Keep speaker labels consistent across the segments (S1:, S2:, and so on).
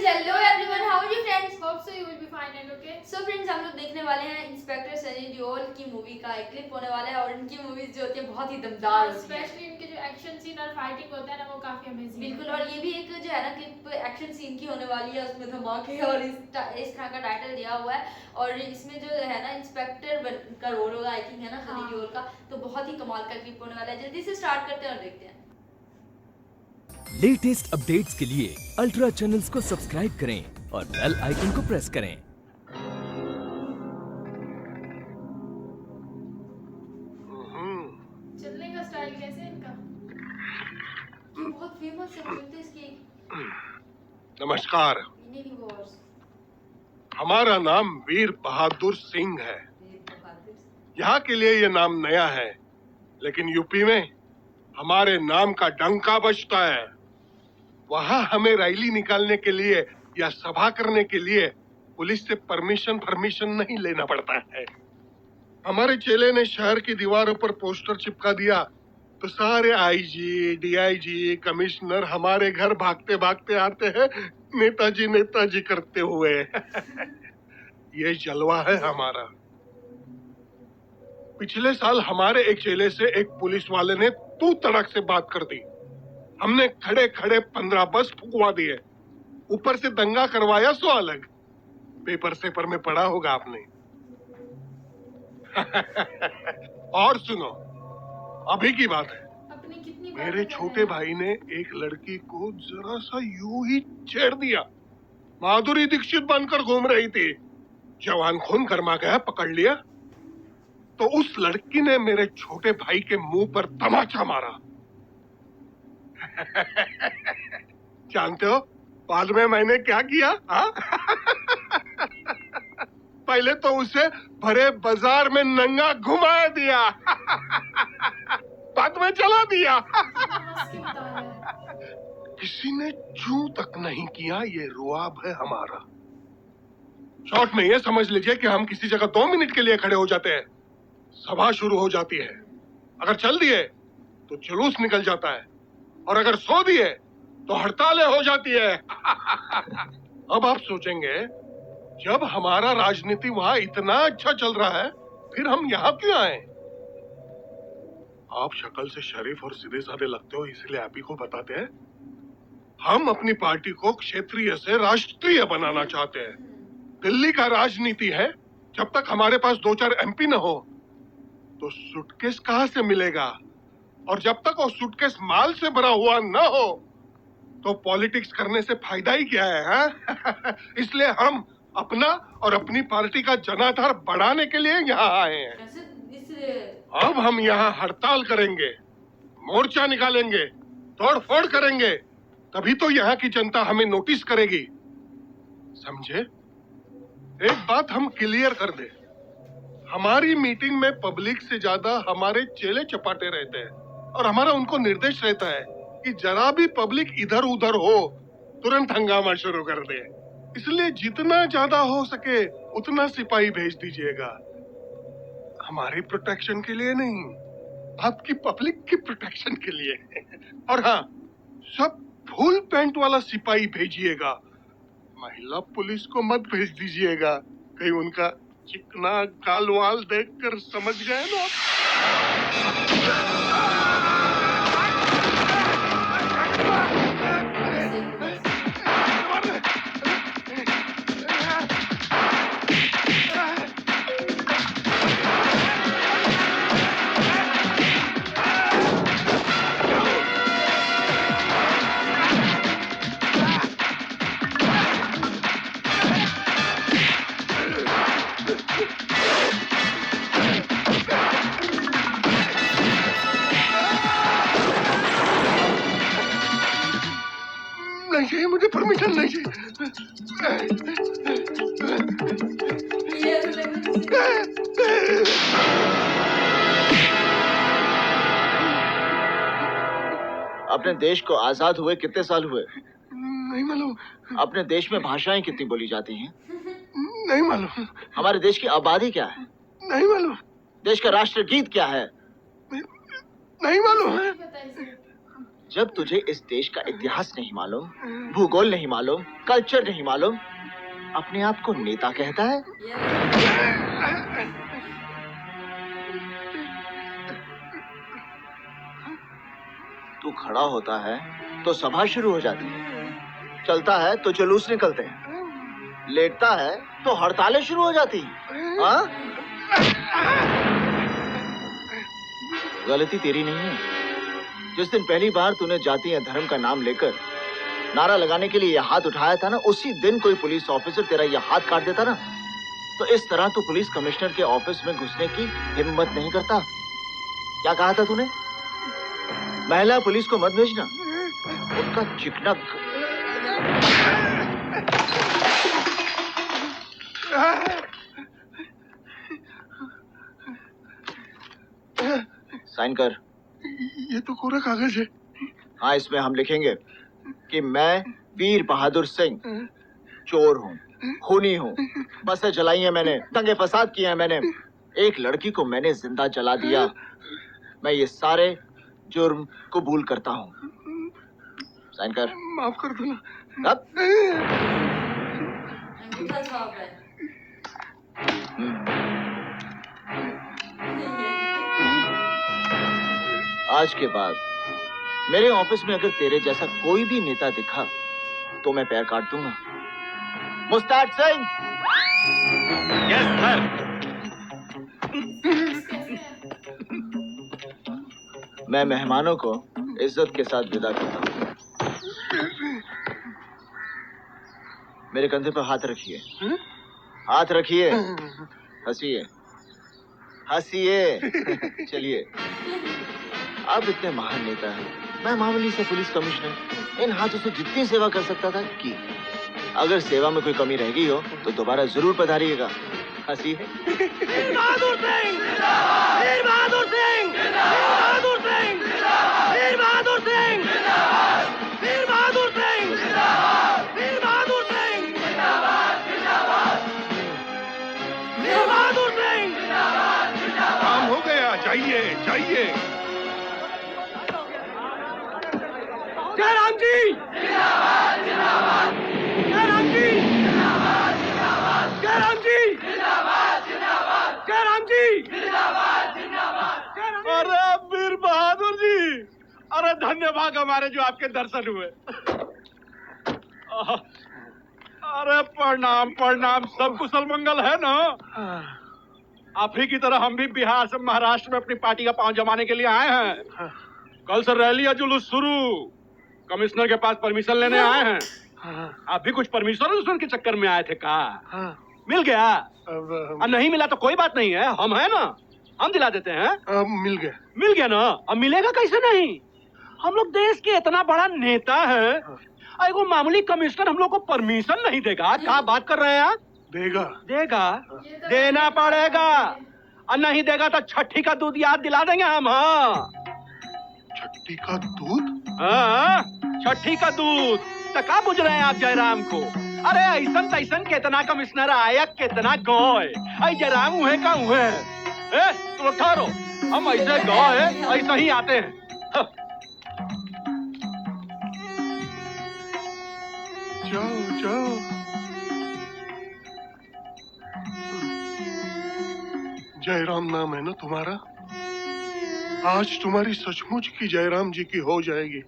S1: Friends, hello everyone, how are you friends?
S2: Hope so you will be fine and okay.
S1: So friends, हम लोग देखने वाले हैं inspector Sunny Deol की मूवी का एक क्लिप होने वाला है और इनकी मूवीज जो होती है बहुत ही दमदार होती है।
S2: स्पेशली इनके जो एक्शन सीन और फाइटिंग होता है ना वो काफी अमेजिंग।
S1: बिल्कुल, और ये भी एक जो है ना क्लिप एक्शन सीन की होने वाली है, उसमें धमाके और इस तरह का टाइटल दिया हुआ है। और इसमें जो है ना इंस्पेक्टर का रोल होगा, आई थिंक है ना सनी देओल का, तो बहुत ही कमाल का क्लिप होने वाला है। जल्दी से स्टार्ट करते हैं और देखते हैं।
S3: लेटेस्ट अपडेट्स के लिए अल्ट्रा चैनल्स को सब्सक्राइब करें और बेल आइकन को प्रेस करें।
S2: चलने का स्टाइल कैसे है इनका?
S1: ये बहुत फेमस है, बोलते हैं इसकी।
S4: नमस्कार,
S1: इन्हीं की वॉर्स।
S4: हमारा नाम वीर बहादुर सिंह है। यहाँ के लिए ये नाम नया है, लेकिन यूपी में हमारे नाम का डंका बजता है। वहाँ हमें रैली निकालने के लिए या सभा करने के लिए पुलिस से परमिशन नहीं लेना पड़ता है। हमारे चेले ने शहर की दीवारों पर पोस्टर चिपका दिया तो सारे आईजी, डीआईजी, कमिश्नर हमारे घर भागते भागते आते हैं, नेताजी नेताजी करते हुए। ये जलवा है हमारा। पिछले साल हमारे एक चेले से एक पुलिस वाले ने तू तड़क से बात कर दी। हमने खड़े खड़े 15 बस फुकवा दिए, ऊपर से दंगा करवाया सो अलग। पेपर में पढ़ा होगा आपने। और सुनो, अभी की बात है,
S2: अपनी कितनी
S4: मेरे छोटे भाई ने एक लड़की को जरा सा यूं ही छेड़ दिया। माधुरी दीक्षित बनकर घूम रही थी, जवान खून गर्मा गया, पकड़ लिया तो उस लड़की ने मेरे छोटे भाई के मुंह पर तमाचा मारा। जानते हो बाद में मैंने क्या किया? पहले तो उसे भरे बाजार में नंगा घुमा दिया, बाद में चला दिया।
S2: हंस के बता रहा है।
S4: किसी ने चू तक नहीं किया। ये रुआब है हमारा। शॉर्ट में ये समझ लीजिए कि हम किसी जगह 2 मिनट के लिए खड़े हो जाते हैं, सभा शुरू हो जाती है। अगर चल दिए तो जुलूस निकल जाता है, और अगर सो दिए तो हड़तालें हो जाती है। अब आप सोचेंगे, जब हमारा राजनीति वहां इतना अच्छा चल रहा है, फिर हम यहाँ क्यों आए? आप शक्ल से शरीफ और सीधे साधे लगते हो, इसलिए आप ही को बताते हैं। हम अपनी पार्टी को क्षेत्रीय से राष्ट्रीय बनाना चाहते हैं। दिल्ली का राजनीति है, जब तक हमारे पास 2-4 एमपी न हो तो सूटकेस कहां से मिलेगा, और जब तक वो सूटकेस माल से भरा हुआ न हो तो पॉलिटिक्स करने से फायदा ही क्या है, हाँ? इसलिए हम अपना और अपनी पार्टी का जनाधार बढ़ाने के लिए यहाँ आए हैं। अब हम यहाँ हड़ताल करेंगे, मोर्चा निकालेंगे, तोड़ फोड़ करेंगे, तभी तो यहाँ की जनता हमें नोटिस करेगी। समझे? एक बात हम क्लियर कर दे, हमारी मीटिंग में पब्लिक से ज्यादा हमारे चेले चपाटे रहते हैं, और हमारा उनको निर्देश रहता है कि जरा भी पब्लिक इधर उधर हो तुरंत हंगामा शुरू कर दे। इसलिए जितना ज्यादा हो सके उतना सिपाही भेज दीजिएगा। हमारी प्रोटेक्शन के लिए नहीं, आपकी पब्लिक की प्रोटेक्शन के लिए। और हाँ, सब फुल पैंट वाला सिपाही भेजिएगा, महिला पुलिस को मत भेज दीजिएगा। कहीं उनका चिकना गाल वाल देखकर समझ गए ना। नहीं चाहिए मुझे, परमिशन नहीं चाहिए।
S5: अपने देश को आजाद हुए कितने साल हुए?
S4: नहीं मालूम।
S5: अपने देश में भाषाएं कितनी बोली जाती हैं?
S4: नहीं मालूम।
S5: हमारे देश की आबादी क्या है?
S4: नहीं मालूम।
S5: देश का राष्ट्रगीत क्या है?
S4: नहीं मालूम है।
S2: पता है इसे।
S5: जब तुझे इस देश का इतिहास नहीं मालूम, भूगोल नहीं मालूम, कल्चर नहीं मालूम, अपने आप को नेता कहता है? तू खड़ा होता है तो सभा शुरू हो जाती है, चलता है तो जुलूस निकलते हैं, लेटता है तो हड़तालें शुरू हो जाती हैं। हाँ? गलती तेरी नहीं है। जिस दिन पहली बार तूने जाति या धर्म का नाम लेकर नारा लगाने के लिए यह हाथ उठाया था ना, उसी दिन कोई पुलिस ऑफिसर तेरा यह हाथ काट देता ना, तो इस तरह तू पुलिस कमिश्नर के ऑफिस में घुसने की हिम्मत नहीं करता। क्या कहा था तूने? महिला पुलिस को मत भेजना, उनका चिकना साइन कर।
S4: ये तो कोरा कागज है।
S5: हाँ, इसमें हम लिखेंगे कि मैं वीर बहादुर सिंह चोर हूँ, खूनी हूँ, बसें जलाई हैं मैंने, दंगे फसाद किए हैं मैंने, एक लड़की को मैंने जिंदा जला दिया। मैं ये सारे जुर्म कबूल करता हूँ। साइन कर।
S4: माफ कर दो।
S5: अब
S1: अंगूठा छाप है।
S5: आज के बाद मेरे ऑफिस में अगर तेरे जैसा कोई भी नेता दिखा तो मैं पैर काट दूंगा। मुस्ताद सिंह।
S6: Yes sir.
S5: मैं मेहमानों को इज्जत के साथ विदा करता हूँ। मेरे कंधे पर हाथ रखिए, हाथ रखिए, हंसिए, हंसिए। चलिए। आप इतने महान नेता हैं, मैं मामूली से पुलिस कमिश्नर इन हाथों से जितनी सेवा कर सकता था की। अगर सेवा में कोई कमी रह गई हो तो दोबारा जरूर पधारिएगा। हंसी है। वीर बहादुर सिंह, वीर बहादुर सिंह, वीर बहादुर सिंह, वीर बहादुर सिंह, वीर बहादुर सिंह, वीर बहादुर सिंह, वीर बहादुर सिंह।
S4: काम हो गया, जाइए जाइए।
S5: जय राम जी, जय राम जी, जय राम जी, जय राम जी।
S6: अरे वीर बहादुर जी, अरे धन्यवाद हमारे जो आपके दर्शन हुए। अरे प्रणाम प्रणाम, सब कुशल मंगल है ना? आप ही की तरह हम भी बिहार से महाराष्ट्र में अपनी पार्टी का पांव जमाने के लिए आए हैं। कल से रैली या जुलूस शुरू, कमिश्नर के पास परमिशन लेने आए हैं। आप भी कुछ परमिशन के चक्कर में आए थे का? मिल गया? और नहीं मिला तो कोई बात नहीं है, हम है ना, हम दिला देते हैं।
S4: मिल गया।
S6: मिल गया ना? अब मिलेगा कैसे नहीं? हम लोग देश के इतना बड़ा नेता है, एगो मामूली कमिश्नर हम लोग को परमिशन नहीं देगा? क्या बात कर रहे हैं आप?
S4: देगा
S6: देगा, देना पड़ेगा, और नहीं देगा तो छठी का दूध याद दिला देंगे हम। हाँ,
S4: छठी का दूध?
S6: हाँ, छठी का दूध। तो क्या बुझ रहे हैं आप जयराम को? अरे ऐसन तैसन कितना कमिश्नर आया, कितना गए, आई जयराम उहे का उहे। तो ठहरो, हम ऐसे गए ऐसे ही आते हैं। हाँ।
S4: जाओ जाओ। जयराम नाम है ना तुम्हारा? आज तुम्हारी सचमुच की जयराम जी की हो जाएगी।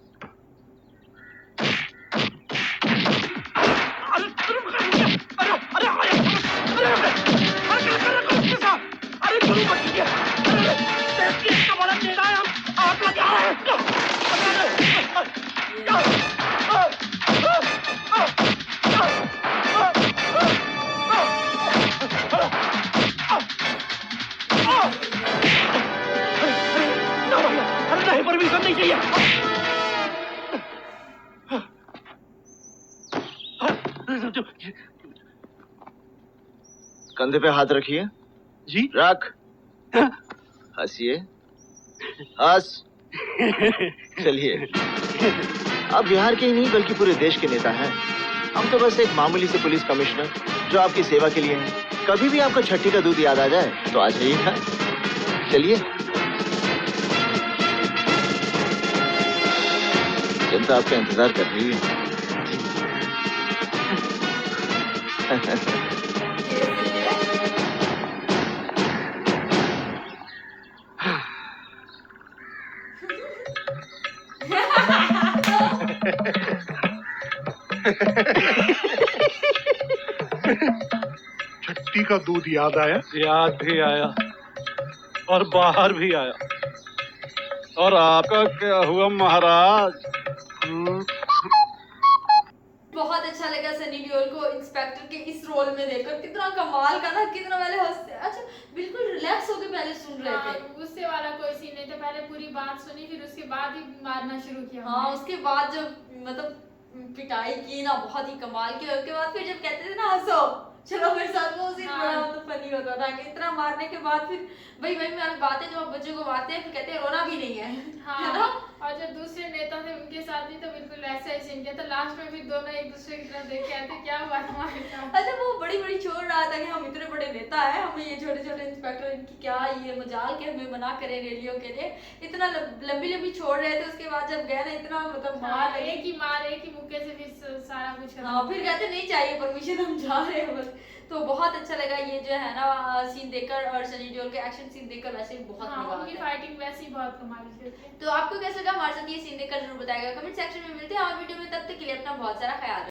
S6: परमिशन नहीं चाहिए।
S5: कंधे पे हाथ रखिए।
S6: जी
S5: रख। हंसिए, हंस। चलिए। आप बिहार के ही नहीं बल्कि पूरे देश के नेता हैं। हम तो बस एक मामूली से पुलिस कमिश्नर जो आपकी सेवा के लिए हैं। कभी भी आपको छठी का दूध याद आ जाए तो आ जाइएगा। चलिए। ममता आपका इंतजार कर रही है।
S4: छट्टी का दूध याद आया?
S6: याद भी आया और बाहर भी आया। और आपका क्या हुआ महाराज?
S1: बहुत अच्छा लगा सनी देओल को इंस्पेक्टर के इस रोल में देखकर, कितना कमाल का ना, कितना पहले हंसते, अच्छा बिल्कुल रिलैक्स होकर पहले सुन रहे
S2: हाँ,
S1: थे।
S2: गुस्से वाला कोई सीन नहीं था, पहले पूरी बात सुनी फिर उसके बाद ही मारना शुरू किया
S1: हाँ,
S2: उन्होंने।
S1: उसके बाद जब मतलब पिटाई की ना, बहुत ही कमाल की। उसके बाद फिर जब कहते थे ना हंसो चलो मेरे साथ, वो सीन
S2: हाँ।
S1: बड़ा मतलब फनी होता था कि इतना मारने के बाद फिर वही वाली बात है, जब आप बच्चे को मारते हैं फिर कहते हैं रोना भी नहीं है, है ना?
S2: हाँ, और जो दूसरे नेता थे उनके साथ भी तो बिल्कुल ऐसा ही सीन किया था। लास्ट में फिर दोनों एक दूसरे की तरफ देख के आए थे, क्या हुआ तुम्हारे साथ?
S1: अच्छा, वो बड़ी बड़ी छोड़ रहा था कि हम इतने बड़े नेता है, हमें ये छोटे छोटे इंस्पेक्टर इनकी क्या ये मजाल के हमें मना करें रैलियों के लिए, इतना लंबी लंबी छोड़ रहे थे। उसके बाद जब गए ना, इतना मतलब
S2: हाँ,
S1: मार लगी।
S2: एक ही मुक्के से फिर सारा कुछ
S1: हाँ, फिर कहते नहीं चाहिए परमिशन, हम जा रहे हैं बस। तो बहुत अच्छा लगा ये जो है ना सीन देखकर, और सनी देओल के एक्शन सीन देखकर वैसे भी बहुत
S2: हाँ,
S1: मजा
S2: उनकी
S1: आता है।
S2: फाइटिंग वैसे ही बहुत कमाल की होती है।
S1: तो आपको कैसा लगा हमारे साथ ये सीन देखकर जरूर बताएगा कमेंट सेक्शन में। मिलते हैं और वीडियो में, तब तक के लिए अपना बहुत सारा ख्याल रखें।